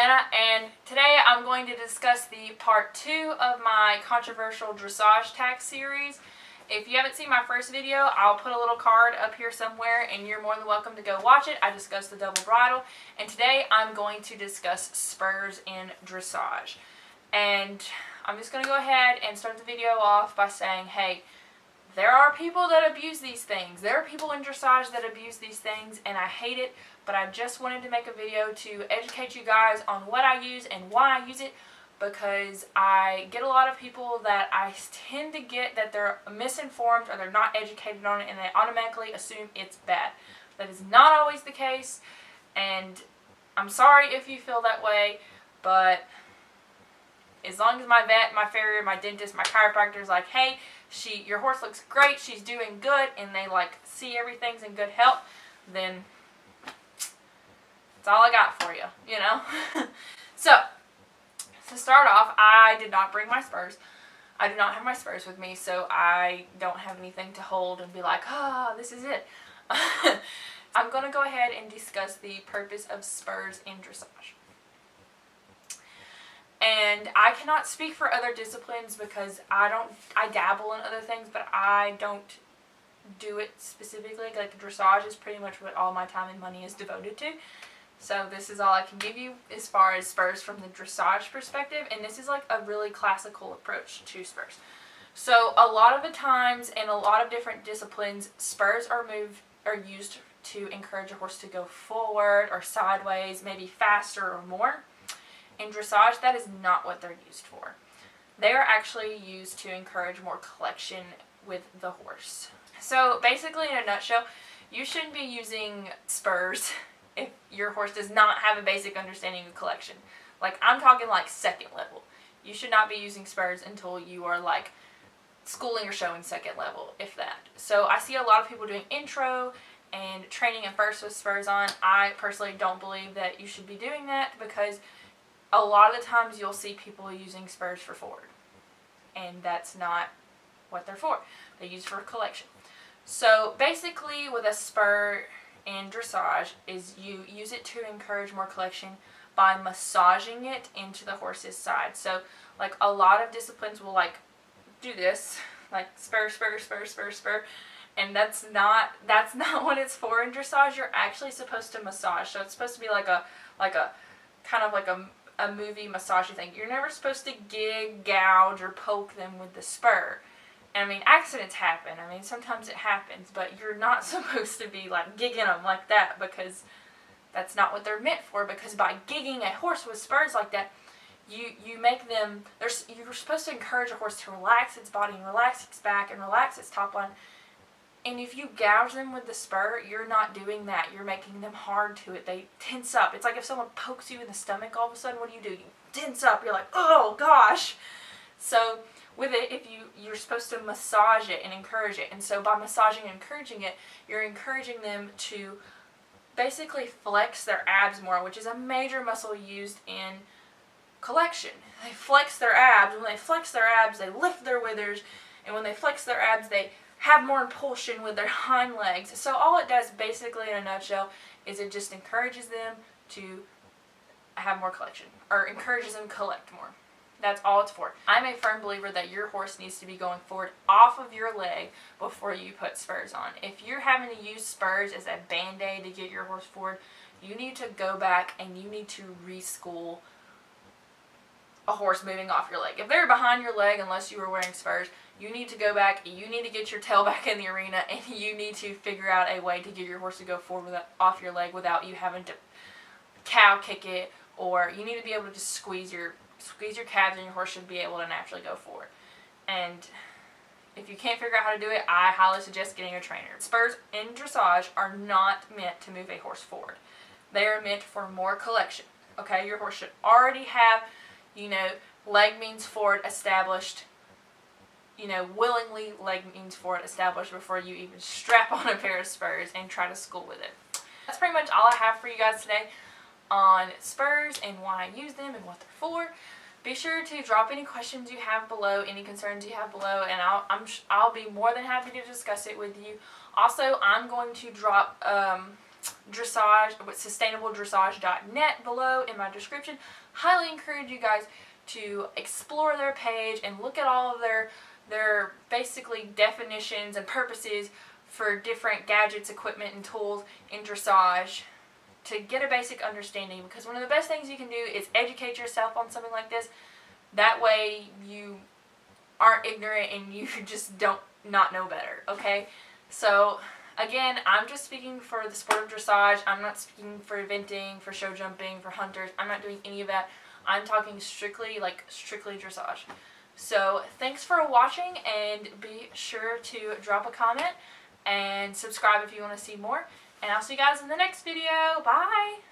Savannah, and today I'm going to discuss the part 2 of my controversial Dressage Tack series. If you haven't seen my first video, I'll put a little card up here somewhere and you're more than welcome to go watch it. I discussed the double bridle, and today I'm going to discuss spurs in dressage. And I'm just going to go ahead and start the video off by saying, hey, there are people that abuse these things. There are people in dressage that abuse these things, and I hate it, but I just wanted to make a video to educate you guys on what I use and why I use it, because I get a lot of people that I tend to get that they're misinformed or they're not educated on it, and they automatically assume it's bad. That is not always the case, and I'm sorry if you feel that way, but as long as my vet, my farrier, my dentist, my chiropractor is like, hey, your horse looks great, she's doing good, and they like see everything's in good health, then that's all I got for you, you know? So, to start off, I did not bring my spurs. I do not have my spurs with me, so I don't have anything to hold and be like, this is it. I'm going to go ahead and discuss the purpose of spurs in dressage. And I cannot speak for other disciplines because I dabble in other things, but I don't do it specifically. Like dressage is pretty much what all my time and money is devoted to. So this is all I can give you as far as spurs from the dressage perspective, and this is like a really classical approach to spurs. So a lot of the times in a lot of different disciplines, spurs are used to encourage a horse to go forward or sideways, maybe faster or more. In dressage, that is not what they're used for. They are actually used to encourage more collection with the horse. So basically, in a nutshell, you shouldn't be using spurs if your horse does not have a basic understanding of collection. Like, I'm talking like second level. You should not be using spurs until you are like schooling or showing second level, if that. So I see a lot of people doing intro and training at first with spurs on. I personally don't believe that you should be doing that, because a lot of the times you'll see people using spurs for forward, and that's not what they're for. They're used for collection. So basically with a spur in dressage is you use it to encourage more collection by massaging it into the horse's side. So like a lot of disciplines will like do this, like spur, spur, spur, spur, spur, and that's not what it's for in dressage. You're actually supposed to massage. So it's supposed to be like a kind of like a movie massage thing. You're never supposed to gig, gouge, or poke them with the spur. And I mean, accidents happen. I mean, sometimes it happens, but you're not supposed to be like gigging them like that, because that's not what they're meant for. Because by gigging a horse with spurs like that, you make them, you're supposed to encourage a horse to relax its body and relax its back and relax its top line. And if you gouge them with the spur, you're not doing that. You're making them hard to it. They tense up. It's like if someone pokes you in the stomach all of a sudden, what do? You tense up. You're like, oh gosh. So with it, you're supposed to massage it and encourage it. And so by massaging and encouraging it, you're encouraging them to basically flex their abs more, which is a major muscle used in collection. They flex their abs. When they flex their abs, they lift their withers. And when they flex their abs, they have more impulsion with their hind legs. So all it does basically in a nutshell is it just encourages them to have more collection, or encourages them to collect more. That's all it's for. I'm a firm believer that your horse needs to be going forward off of your leg before you put spurs on. If you're having to use spurs as a band-aid to get your horse forward, you need to go back and you need to reschool a horse moving off your leg. If they're behind your leg, unless you were wearing spurs, you need to go back, you need to get your tail back in the arena, and you need to figure out a way to get your horse to go forward off your leg without you having to cow kick it, or you need to be able to just squeeze your calves, and your horse should be able to naturally go forward. And if you can't figure out how to do it, I highly suggest getting a trainer. Spurs in dressage are not meant to move a horse forward. They are meant for more collection. Okay, your horse should already have, leg means forward established. Willingly leg means forward established before you even strap on a pair of spurs and try to school with it. That's pretty much all I have for you guys today on spurs and why I use them and what they're for. Be sure to drop any questions you have below, any concerns you have below, and I'll be more than happy to discuss it with you. Also, I'm going to drop dressage, sustainabledressage.net below in my description. Highly encourage you guys to explore their page and look at all of their basically definitions and purposes for different gadgets, equipment, and tools in dressage to get a basic understanding, because one of the best things you can do is educate yourself on something like this. That way you aren't ignorant and you just don't not know better, okay? So again, I'm just speaking for the sport of dressage. I'm not speaking for eventing, for show jumping, for hunters. I'm not doing any of that. I'm talking strictly dressage. So thanks for watching, and be sure to drop a comment and subscribe if you want to see more. And I'll see you guys in the next video. Bye!